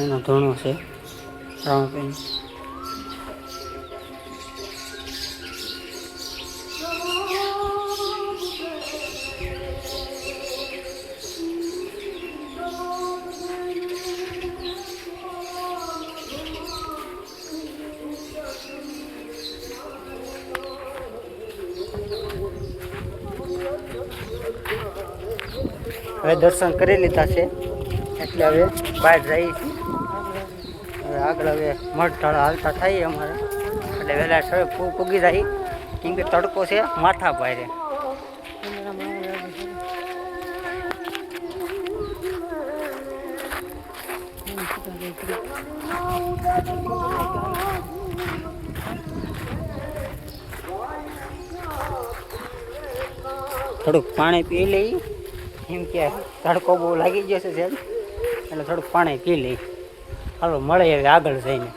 એનો ધૂણો છે રામપીન. હવે દર્શન કરી લીધા છે એટલે હવે બહાર જઈએ છીએ. હવે આગળ હવે મઠ ઢાળા હાલતા થઈએ અમારે એટલે વહેલા સર પૂગી જાય કેમ કે તડકો છે માથા ભારે. થોડુંક પાણી પી લઈ એમ કે તડકો બહુ લાગી ગયો છે એટલે થોડુંક પાણી પી લઈ. હાલો મળે હવે આગળ જઈને.